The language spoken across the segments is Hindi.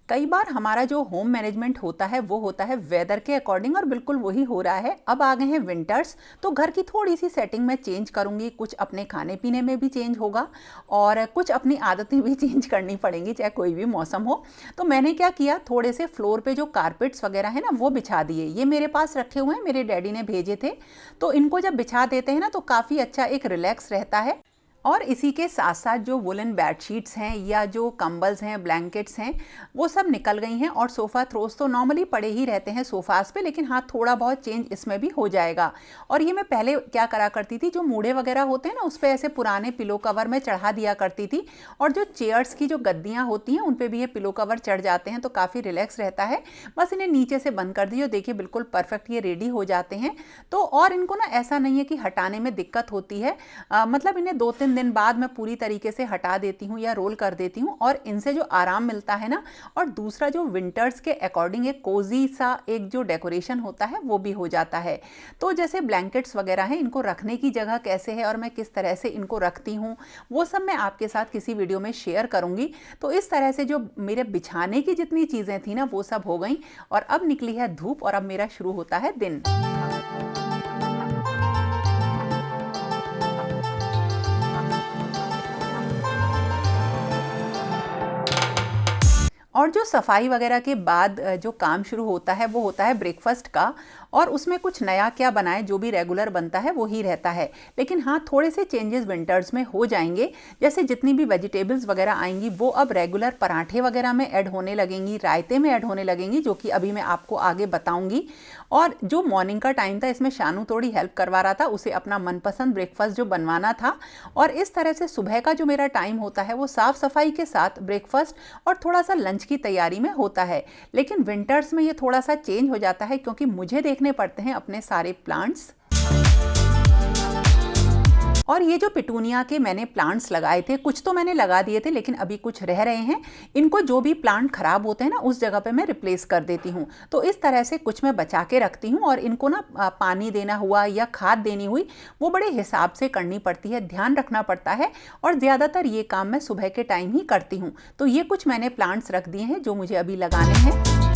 कई बार हमारा जो होम मैनेजमेंट होता है वो होता है वेदर के अकॉर्डिंग, और बिल्कुल वही हो रहा है। अब आ गए हैं विंटर्स, तो घर की थोड़ी सी सेटिंग में चेंज करूंगी, कुछ अपने खाने पीने में भी चेंज होगा और कुछ अपनी आदतें भी चेंज करनी पड़ेंगी, चाहे कोई भी मौसम हो। तो मैंने क्या किया, थोड़े से फ्लोर पे जो कारपेट्स वगैरह है ना वो बिछा दिए। ये मेरे पास रखे हुए हैं, मेरे डैडी ने भेजे थे। तो इनको जब बिछा देते हैं ना तो काफ़ी अच्छा एक रिलैक्स रहता है। और इसी के साथ साथ जो वुलन बेडशीट्स हैं या जो कंबल्स हैं, ब्लैंकेट्स हैं, वो सब निकल गई हैं। और सोफ़ा थ्रोस तो नॉर्मली पड़े ही रहते हैं सोफ़ास पे, लेकिन हाँ थोड़ा बहुत चेंज इसमें भी हो जाएगा। और ये मैं पहले क्या करा करती थी, जो मूढ़े वगैरह होते हैं ना उस पर ऐसे पुराने पिलो कवर में चढ़ा दिया करती थी। और जो चेयर्स की जो गद्दियाँ होती हैं उन पर भी ये पिलो कवर चढ़ जाते हैं, तो काफ़ी रिलैक्स रहता है। बस इन्हें नीचे से बंद कर दिए, देखिए बिल्कुल परफेक्ट ये रेडी हो जाते हैं। तो और इनको ना ऐसा नहीं है कि हटाने में दिक्कत होती है, मतलब इन्हें 2-3 दिन बाद मैं पूरी तरीके से हटा देती हूँ या रोल कर देती हूँ, और इनसे जो आराम मिलता है ना, और दूसरा जो विंटर्स के अकॉर्डिंग एक कोजी सा एक जो डेकोरेशन होता है वो भी हो जाता है। तो जैसे ब्लैंकेट्स वगैरह हैं, इनको रखने की जगह कैसे है और मैं किस तरह से इनको रखती हूँ वो सब मैं आपके साथ किसी वीडियो में शेयर करूँगी। तो इस तरह से जो मेरे बिछाने की जितनी चीज़ें थी ना वो सब हो गई, और अब निकली है धूप और अब मेरा शुरू होता है दिन। और जो सफाई वगैरह के बाद जो काम शुरू होता है वो होता है ब्रेकफास्ट का। और उसमें कुछ नया क्या बनाए, जो भी रेगुलर बनता है वो ही रहता है, लेकिन हाँ थोड़े से चेंजेस विंटर्स में हो जाएंगे। जैसे जितनी भी वेजिटेबल्स वगैरह आएंगी वो अब रेगुलर पराठे वगैरह में ऐड होने लगेंगी, रायते में ऐड होने लगेंगी, जो कि अभी मैं आपको आगे बताऊंगी। और जो मॉर्निंग का टाइम था इसमें शानू थोड़ी हेल्प करवा रहा था, उसे अपना मनपसंद ब्रेकफास्ट जो बनवाना था। और इस तरह से सुबह का जो मेरा टाइम होता है वो साफ़ सफाई के साथ ब्रेकफास्ट और थोड़ा सा लंच की तैयारी में होता है। लेकिन विंटर्स में ये थोड़ा सा चेंज हो जाता है, क्योंकि मुझे देखने पड़ते हैं अपने सारे प्लांट्स। और ये जो पिटूनिया के मैंने प्लांट्स लगाए थे, कुछ तो मैंने लगा दिए थे लेकिन अभी कुछ रह रहे हैं। इनको जो भी प्लांट खराब होते हैं ना उस जगह पे मैं रिप्लेस कर देती हूँ। तो इस तरह से कुछ मैं बचा के रखती हूँ, और इनको ना पानी देना हुआ या खाद देनी हुई वो बड़े हिसाब से करनी पड़ती है, ध्यान रखना पड़ता है। और ज़्यादातर ये काम मैं सुबह के टाइम ही करती हूँ। तो ये कुछ मैंने प्लांट्स रख दिए हैं जो मुझे अभी लगाने हैं।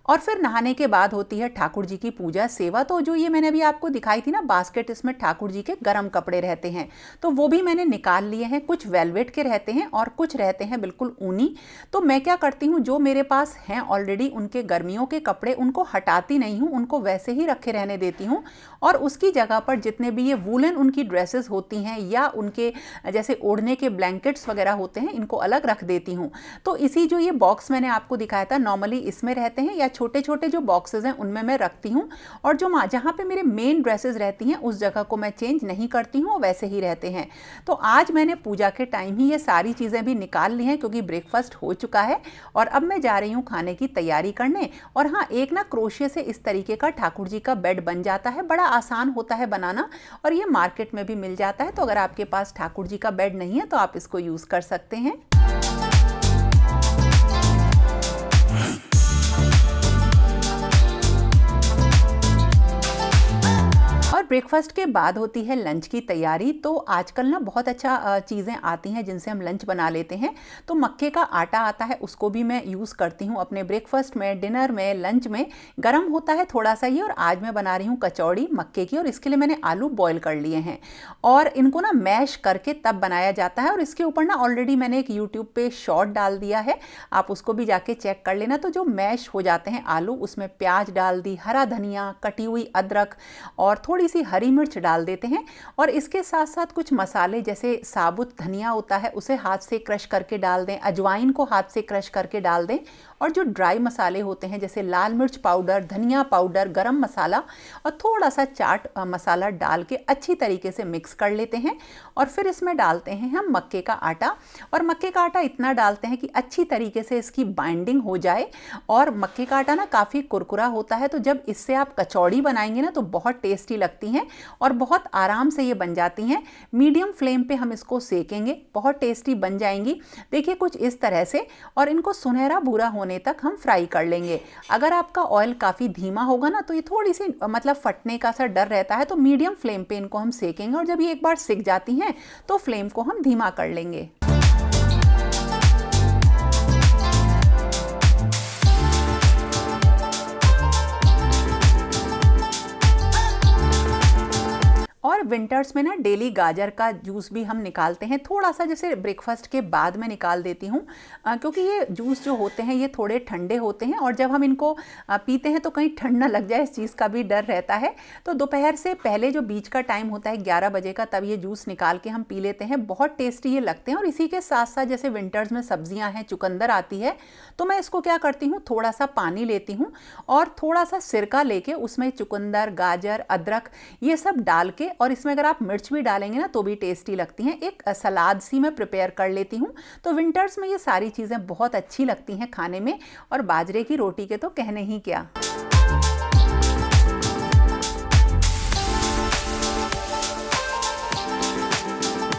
और फिर नहाने के बाद होती है ठाकुर जी की पूजा सेवा। तो जो ये मैंने अभी आपको दिखाई थी ना बास्केट, इसमें ठाकुर जी के गर्म कपड़े रहते हैं, तो वो भी मैंने निकाल लिए हैं। कुछ वेलवेट के रहते हैं और कुछ रहते हैं बिल्कुल ऊनी। तो मैं क्या करती हूँ, जो मेरे पास हैं ऑलरेडी उनके गर्मियों के कपड़े उनको हटाती नहीं हूँ, उनको वैसे ही रखे रहने देती हूँ। और उसकी जगह पर जितने भी ये वूलन उनकी ड्रेसेस होती हैं या उनके जैसे ओढ़ने के ब्लैंकेट्स वगैरह होते हैं, इनको अलग रख देती हूँ। तो इसी जो ये बॉक्स मैंने आपको दिखाया था, नॉर्मली इसमें रहते हैं, या छोटे छोटे जो बॉक्सेस हैं उनमें मैं रखती हूँ। और जो जहाँ पे मेरे मेन ड्रेसेस रहती हैं उस जगह को मैं चेंज नहीं करती हूँ, वैसे ही रहते हैं। तो आज मैंने पूजा के टाइम ही ये सारी चीज़ें भी निकाल ली हैं, क्योंकि ब्रेकफास्ट हो चुका है और अब मैं जा रही हूँ खाने की तैयारी करने। और हाँ, एक ना क्रोशिया से इस तरीके का ठाकुर जी का बेड बन जाता है, बड़ा आसान होता है बनाना, और ये मार्केट में भी मिल जाता है। तो अगर आपके पास ठाकुर जी का बेड नहीं है तो आप इसको यूज़ कर सकते हैं। और ब्रेकफास्ट के बाद होती है लंच की तैयारी। तो आजकल ना बहुत अच्छा चीज़ें आती हैं जिनसे हम लंच बना लेते हैं। तो मक्के का आटा आता है, उसको भी मैं यूज़ करती हूँ अपने ब्रेकफास्ट में, डिनर में, लंच में। गरम होता है थोड़ा सा ही। और आज मैं बना रही हूँ कचौड़ी मक्के की, और इसके लिए मैंने आलू बॉयल कर लिए हैं और इनको ना मैश करके तब बनाया जाता है। और इसके ऊपर ना ऑलरेडी मैंने एक यूट्यूब पे शॉर्ट डाल दिया है, आप उसको भी जाके चेक कर लेना। तो जो मैश हो जाते हैं आलू, उसमें प्याज डाल दी, हरा धनिया, कटी हुई अदरक और थोड़ी सी हरी मिर्च डाल देते हैं। और इसके साथ साथ कुछ मसाले, जैसे साबुत धनिया होता है उसे हाथ से क्रश करके डाल दें, अजवाइन को हाथ से क्रश करके डाल दें। और जो ड्राई मसाले होते हैं जैसे लाल मिर्च पाउडर, धनिया पाउडर, गरम मसाला और थोड़ा सा चाट मसाला डाल के अच्छी तरीके से मिक्स कर लेते हैं। और फिर इसमें डालते हैं हम मक्के का आटा। और मक्के का आटा इतना डालते हैं कि अच्छी तरीके से इसकी बाइंडिंग हो जाए। और मक्के का आटा ना काफ़ी कुरकुरा होता है, तो जब इससे आप कचौड़ी बनाएंगे ना तो बहुत टेस्टी लगती हैं और बहुत आराम से ये बन जाती हैं। मीडियम फ्लेम पे हम इसको सेकेंगे, बहुत टेस्टी बन जाएंगी। देखिए कुछ इस तरह से। और इनको सुनहरा भूरा होने तक हम फ्राई कर लेंगे। अगर आपका ऑयल काफ़ी धीमा होगा ना तो ये थोड़ी सी मतलब फटने का सा डर रहता है, तो मीडियम फ्लेम पे इनको हम सेकेंगे। और जब ये एक बार सिक जाती हैं तो फ्लेम को हम धीमा कर लेंगे। और विंटर्स में ना डेली गाजर का जूस भी हम निकालते हैं, थोड़ा सा जैसे ब्रेकफास्ट के बाद में निकाल देती हूँ, क्योंकि ये जूस जो होते हैं ये थोड़े ठंडे होते हैं और जब हम इनको पीते हैं तो कहीं ठंड ना लग जाए, इस चीज़ का भी डर रहता है। तो दोपहर से पहले जो बीच का टाइम होता है 11 बजे का, तब ये जूस निकाल के हम पी लेते हैं, बहुत टेस्टी ये लगते हैं। और इसी के साथ साथ जैसे विंटर्स में सब्जियां हैं, चुकंदर आती है, तो मैं इसको क्या करती हूँ, थोड़ा सा पानी लेती हूँ और थोड़ा सा सिरका लेके उसमें चुकंदर, गाजर, अदरक ये सब डाल के, और इसमें अगर आप मिर्च भी डालेंगे ना तो भी टेस्टी लगती हैं, एक सलाद सी मैं प्रिपेयर कर लेती हूँ। तो विंटर्स में ये सारी चीज़ें बहुत अच्छी लगती हैं खाने में, और बाजरे की रोटी के तो कहने ही क्या।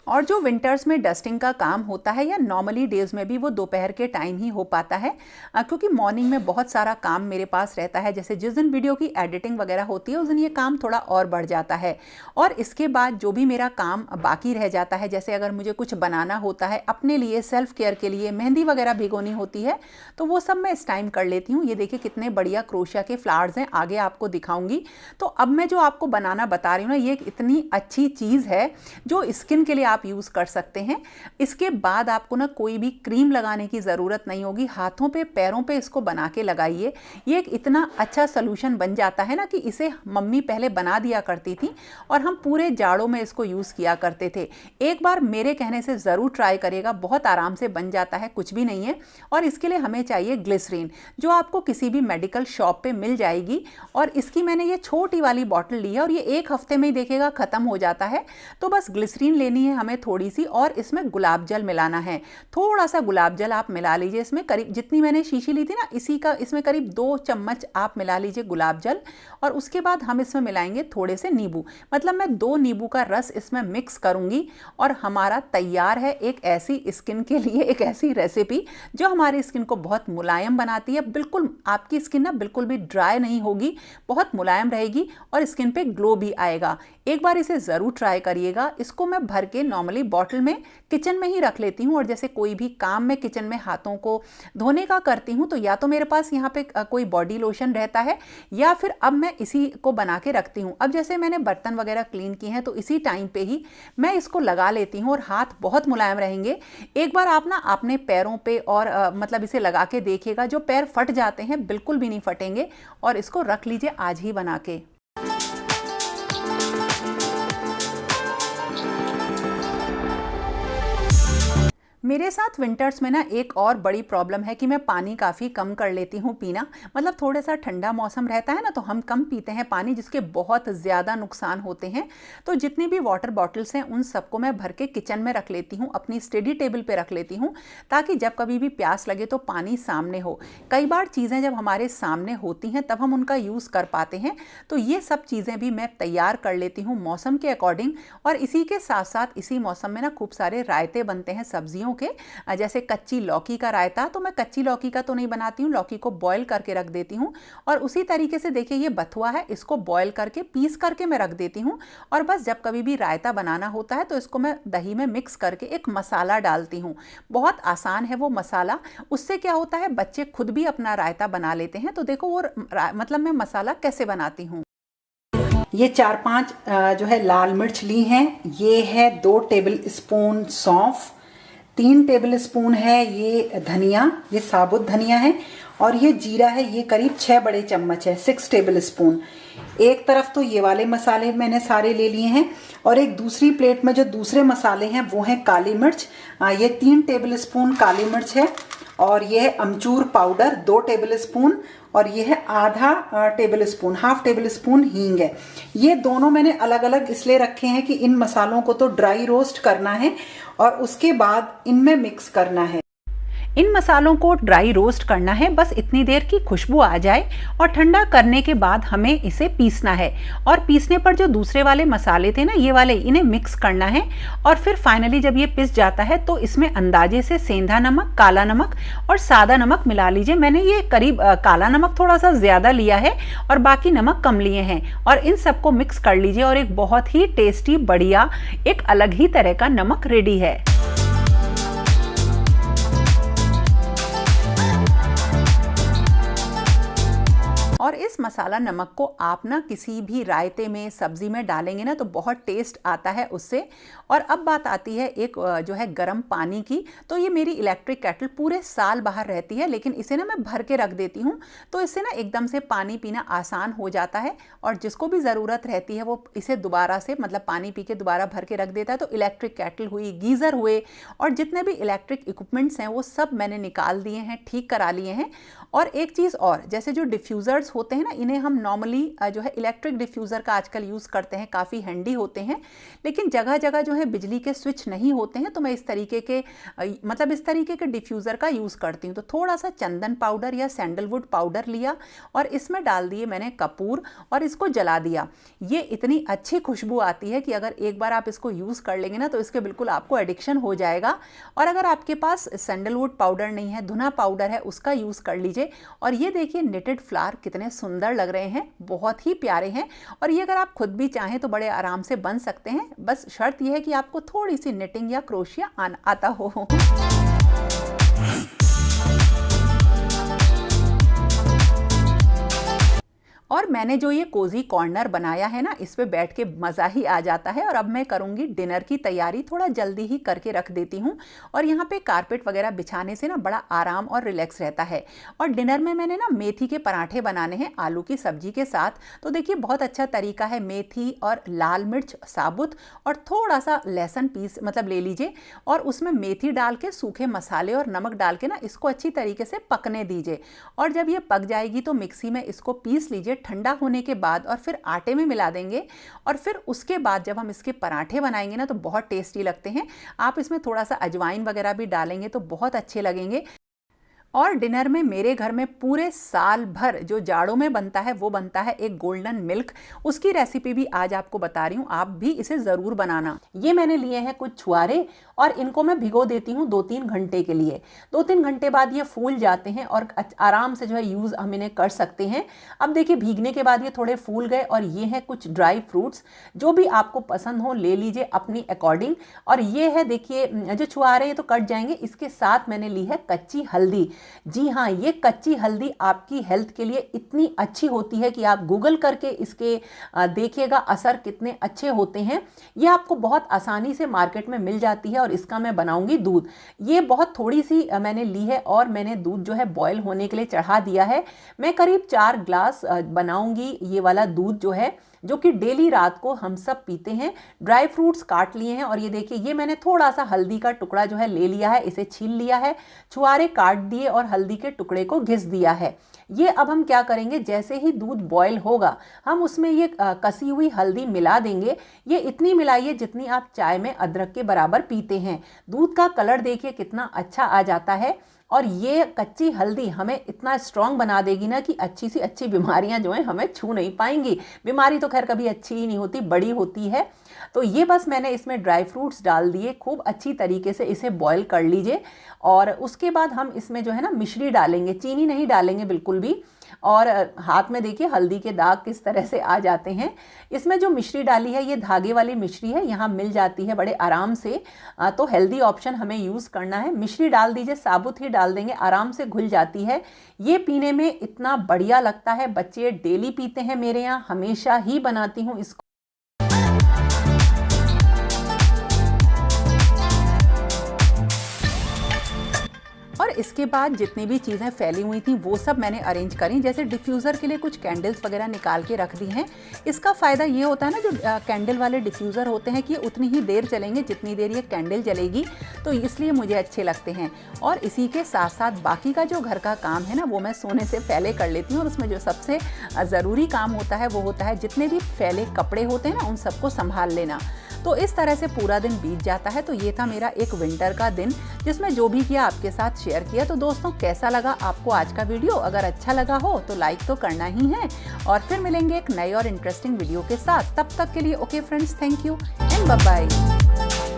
और जो विंटर्स में डस्टिंग का काम होता है या नॉर्मली डेज में भी वो दोपहर के टाइम ही हो पाता है, क्योंकि मॉर्निंग में बहुत सारा काम मेरे पास रहता है। जैसे जिस दिन वीडियो की एडिटिंग वगैरह होती है उस दिन ये काम थोड़ा और बढ़ जाता है, और इसके बाद जो भी मेरा काम बाकी रह जाता है, जैसे अगर मुझे कुछ बनाना होता है अपने लिए, सेल्फ केयर के लिए, मेहंदी वगैरह भिगोनी होती है, तो वो सब मैं इस टाइम कर लेती हूँ। ये देखिए कितने बढ़िया क्रोशिया के फ्लावर्स हैं, आगे आपको दिखाऊंगी। तो अब मैं जो आपको बनाना बता रही हूँ ना, ये एक इतनी अच्छी चीज़ है जो स्किन के लिए आप यूज़ कर सकते हैं। इसके बाद आपको ना कोई भी क्रीम लगाने की ज़रूरत नहीं होगी, हाथों पे पैरों पे इसको बना के लगाइए। ये एक इतना अच्छा सॉल्यूशन बन जाता है ना कि इसे मम्मी पहले बना दिया करती थी और हम पूरे जाड़ों में इसको यूज़ किया करते थे। एक बार मेरे कहने से ज़रूर ट्राई करिएगा, बहुत आराम से बन जाता है, कुछ भी नहीं है। और इसके लिए हमें चाहिए ग्लिसरीन, जो आपको किसी भी मेडिकल शॉप पे मिल जाएगी। और इसकी मैंने ये छोटी वाली बॉटल ली है और ये 1 हफ्ते में ही देखिएगा ख़त्म हो जाता है। तो बस ग्लिसरीन लेनी है हमें थोड़ी सी, और इसमें गुलाब जल मिलाना है। थोड़ा सा गुलाब जल आप मिला लीजिए इसमें, करीब जितनी मैंने शीशी ली थी ना इसी का, इसमें करीब 2 चम्मच आप मिला लीजिए गुलाब जल। और उसके बाद हम इसमें मिलाएंगे थोड़े से नींबू, मतलब मैं 2 नींबू का रस इसमें मिक्स करूंगी, और हमारा तैयार है एक ऐसी स्किन के लिए एक ऐसी रेसिपी जो हमारी स्किन को बहुत मुलायम बनाती है। बिल्कुल आपकी स्किन ना बिल्कुल भी ड्राई नहीं होगी, बहुत मुलायम रहेगी और स्किन पे ग्लो भी आएगा। एक बार इसे ज़रूर ट्राई करिएगा। इसको मैं भर के नॉर्मली बॉटल में किचन में ही रख लेती हूँ, और जैसे कोई भी काम मैं किचन में हाथों को धोने का करती हूँ तो या तो मेरे पास यहाँ पे कोई बॉडी लोशन रहता है, या फिर अब मैं इसी को बना के रखती हूँ। अब जैसे मैंने बर्तन वगैरह क्लीन किए हैं तो इसी टाइम पे ही मैं इसको लगा लेती हूँ और हाथ बहुत मुलायम रहेंगे। एक बार आप ना अपने पैरों पे और मतलब इसे लगा के देखिएगा, जो पैर फट जाते हैं बिल्कुल भी नहीं फटेंगे। और इसको रख लीजिए आज ही बना के। मेरे साथ विंटर्स में ना एक और बड़ी प्रॉब्लम है कि मैं पानी काफ़ी कम कर लेती हूँ पीना, मतलब थोड़ा सा ठंडा मौसम रहता है ना तो हम कम पीते हैं पानी, जिसके बहुत ज़्यादा नुकसान होते हैं। तो जितनी भी वाटर बॉटल्स हैं उन सबको मैं भर के किचन में रख लेती हूँ, अपनी स्टडी टेबल पे रख लेती हूँ, ताकि जब कभी भी प्यास लगे तो पानी सामने हो। कई बार चीज़ें जब हमारे सामने होती हैं तब हम उनका यूज़ कर पाते हैं, तो ये सब चीज़ें भी मैं तैयार कर लेती हूँ मौसम के अकॉर्डिंग। और इसी के साथ साथ इसी मौसम में ना खूब सारे रायते बनते हैं सब्जियों के, जैसे कच्ची लौकी का रायता। तो मैं कच्ची लौकी का तो नहीं बनाती हूँ, लौकी को बॉयल करके रख देती हूँ। और उसी तरीके से देखिए ये बथुआ है, इसको बॉयल करके पीस करके मैं रख देती हूँ। और बस जब कभी भी रायता बनाना होता है तो इसको मैं दही में मिक्स करके एक मसाला डालती हूँ। बहुत आसान है वो मसाला, उससे क्या होता है बच्चे खुद भी अपना रायता बना लेते हैं। तो देखो वो मतलब मैं मसाला कैसे बनाती हूँ। ये 4-5 जो है लाल मिर्च ली हैं। ये है 2 टेबल स्पून सौंफ, 3 टेबल स्पून है ये धनिया, ये साबुत धनिया है। और ये जीरा है, ये करीब 6 बड़े चम्मच है, 6 टेबल स्पून। एक तरफ तो ये वाले मसाले मैंने सारे ले लिए हैं, और एक दूसरी प्लेट में जो दूसरे मसाले हैं वो हैं काली मिर्च। ये 3 टेबल स्पून काली मिर्च है, और ये है अमचूर पाउडर 2 टेबल स्पून, और ये है आधा table spoon, half table spoon हींग है। ये दोनों मैंने अलग अलग इसलिए रखे हैं कि इन मसालों को तो ड्राई रोस्ट करना है और उसके बाद इनमें मिक्स करना है। इन मसालों को ड्राई रोस्ट करना है, बस इतनी देर की खुशबू आ जाए, और ठंडा करने के बाद हमें इसे पीसना है। और पीसने पर जो दूसरे वाले मसाले थे ना, ये वाले, इन्हें मिक्स करना है। और फिर फाइनली जब ये पिस जाता है तो इसमें अंदाजे से सेंधा नमक, काला नमक और सादा नमक मिला लीजिए। मैंने ये करीब काला नमक थोड़ा सा ज़्यादा लिया है और बाकी नमक कम लिए हैं। और इन सबको मिक्स कर लीजिए और एक बहुत ही टेस्टी, बढ़िया, एक अलग ही तरह का नमक रेडी है। और और इस मसाला नमक को आप ना किसी भी रायते में, सब्जी में डालेंगे ना तो बहुत टेस्ट आता है उससे। और अब बात आती है एक जो है गर्म पानी की। तो ये मेरी इलेक्ट्रिक केटल पूरे साल बाहर रहती है, लेकिन इसे ना मैं भर के रख देती हूँ, तो इससे ना एकदम से पानी पीना आसान हो जाता है। और जिसको भी ज़रूरत रहती है वो इसे दोबारा से मतलब पानी पी के दोबारा भर के रख देता है। तो इलेक्ट्रिक केटल हुई, गीज़र हुए और जितने भी इलेक्ट्रिक इक्विपमेंट्स हैं वो सब मैंने निकाल दिए हैं, ठीक करा लिए हैं। और एक चीज़ और, जैसे जो डिफ्यूज़र्स होते हैं ना, इन्हें हम नॉर्मली जो है इलेक्ट्रिक डिफ्यूज़र का आजकल यूज़ करते हैं, काफ़ी हैंडी होते हैं। लेकिन जगह जगह जो है बिजली के स्विच नहीं होते हैं, तो मैं इस तरीके के डिफ्यूज़र का यूज़ करती हूँ। तो थोड़ा सा चंदन पाउडर या सैंडलवुड पाउडर लिया और इसमें डाल दिए मैंने कपूर और इसको जला दिया। ये इतनी अच्छी खुशबू आती है कि अगर एक बार आप इसको यूज़ कर लेंगे ना तो इसके बिल्कुल आपको एडिक्शन हो जाएगा। और अगर आपके पास सैंडलवुड पाउडर नहीं है, धुना पाउडर है, उसका यूज़ कर लीजिए। और ये देखिए निटेड फ्लावर कितने सुंदर लग रहे हैं, बहुत ही प्यारे हैं। और ये अगर आप खुद भी चाहें तो बड़े आराम से बन सकते हैं। बस शर्त यह है कि आपको थोड़ी सी निटिंग या क्रोशिया आता हो। और मैंने जो ये कोजी कॉर्नर बनाया है ना, इस पे बैठ के मज़ा ही आ जाता है। और अब मैं करूँगी डिनर की तैयारी, थोड़ा जल्दी ही करके रख देती हूँ। और यहाँ पे कारपेट वगैरह बिछाने से ना बड़ा आराम और रिलैक्स रहता है। और डिनर में मैंने ना मेथी के पराठे बनाने हैं आलू की सब्जी के साथ। तो देखिए बहुत अच्छा तरीका है, मेथी और लाल मिर्च साबुत और थोड़ा सा लहसुन पीस मतलब ले लीजिए और उसमें मेथी डाल के सूखे मसाले और नमक डाल के ना इसको अच्छी तरीके से पकने दीजिए। और जब ये पक जाएगी तो मिक्सी में इसको पीस लीजिए ठंडा होने के बाद, और फिर आटे में मिला देंगे। और फिर उसके बाद जब हम इसके पराठे बनाएंगे ना तो बहुत टेस्टी लगते हैं। आप इसमें थोड़ा सा अजवाइन वगैरह भी डालेंगे तो बहुत अच्छे लगेंगे। और डिनर में मेरे घर में पूरे साल भर जो जाड़ों में बनता है वो बनता है एक गोल्डन मिल्क। उसकी रेसिपी भी आज आपको बता रही हूँ, आप भी इसे ज़रूर बनाना। ये मैंने लिए हैं कुछ छुआरे और इनको मैं भिगो देती हूँ 2-3 घंटे के लिए। 2-3 घंटे बाद ये फूल जाते हैं और आराम से जो है यूज़ हम इन्हें कर सकते हैं। अब देखिए भीगने के बाद ये थोड़े फूल गए और ये हैं कुछ ड्राई फ्रूट्स, जो भी आपको पसंद हो ले लीजिए अपनी अकॉर्डिंग। और ये है देखिए जो छुआरे ये तो कट जाएंगे। इसके साथ मैंने ली है कच्ची हल्दी। जी हाँ, ये कच्ची हल्दी आपकी हेल्थ के लिए इतनी अच्छी होती है कि आप गूगल करके इसके देखिएगा असर कितने अच्छे होते हैं। ये आपको बहुत आसानी से मार्केट में मिल जाती है। और इसका मैं बनाऊंगी दूध। ये बहुत थोड़ी सी मैंने ली है और मैंने दूध जो है बॉयल होने के लिए चढ़ा दिया है। मैं करीब 4 ग्लास बनाऊंगी ये वाला दूध जो है, जो कि डेली रात को हम सब पीते हैं। ड्राई फ्रूट्स काट लिए हैं और ये देखिए ये मैंने थोड़ा सा हल्दी का टुकड़ा जो है ले लिया है, इसे छील लिया है, छुआरे काट दिए और हल्दी के टुकड़े को घिस दिया है। ये अब हम क्या करेंगे, जैसे ही दूध बॉयल होगा हम उसमें ये कसी हुई हल्दी मिला देंगे। ये इतनी मिलाइए जितनी आप चाय में अदरक के बराबर पीते हैं। दूध का कलर देखिए कितना अच्छा आ जाता है। और ये कच्ची हल्दी हमें इतना स्ट्रॉन्ग बना देगी ना कि अच्छी सी अच्छी बीमारियां जो हैं हमें छू नहीं पाएंगी। बीमारी तो खैर कभी अच्छी ही नहीं होती, बड़ी होती है। तो ये बस मैंने इसमें ड्राई फ्रूट्स डाल दिए, खूब अच्छी तरीके से इसे बॉईल कर लीजिए। और उसके बाद हम इसमें जो है ना मिश्री डालेंगे, चीनी नहीं डालेंगे बिल्कुल भी। और हाथ में देखिए हल्दी के दाग किस तरह से आ जाते हैं। इसमें जो मिश्री डाली है ये धागे वाली मिश्री है, यहाँ मिल जाती है बड़े आराम से। तो हेल्दी ऑप्शन हमें यूज़ करना है। मिश्री डाल दीजिए, साबुत ही डाल देंगे, आराम से घुल जाती है। ये पीने में इतना बढ़िया लगता है, बच्चे डेली पीते हैं मेरे यहाँ, हमेशा ही बनाती हूँ इसको। और इसके बाद जितनी भी चीज़ें फैली हुई थी वो सब मैंने अरेंज करी। जैसे डिफ्यूज़र के लिए कुछ कैंडल्स वगैरह निकाल के रख दी हैं। इसका फ़ायदा ये होता है ना, जो कैंडल वाले डिफ्यूज़र होते हैं कि उतनी ही देर चलेंगे जितनी देर ये कैंडल जलेगी, तो इसलिए मुझे अच्छे लगते हैं। और इसी के साथ साथ बाकी का जो घर का काम है ना वो मैं सोने से पहले कर लेती हूँ। और उसमें जो सबसे ज़रूरी काम होता है वो होता है जितने भी फैले कपड़े होते हैं ना उन सबको संभाल लेना। तो इस तरह से पूरा दिन बीत जाता है। तो ये था मेरा एक विंटर का दिन जिसमें जो भी किया आपके साथ शेयर किया। तो दोस्तों कैसा लगा आपको आज का वीडियो? अगर अच्छा लगा हो तो लाइक तो करना ही है। और फिर मिलेंगे एक नए और इंटरेस्टिंग वीडियो के साथ। तब तक के लिए okay friends, thank you and bye bye.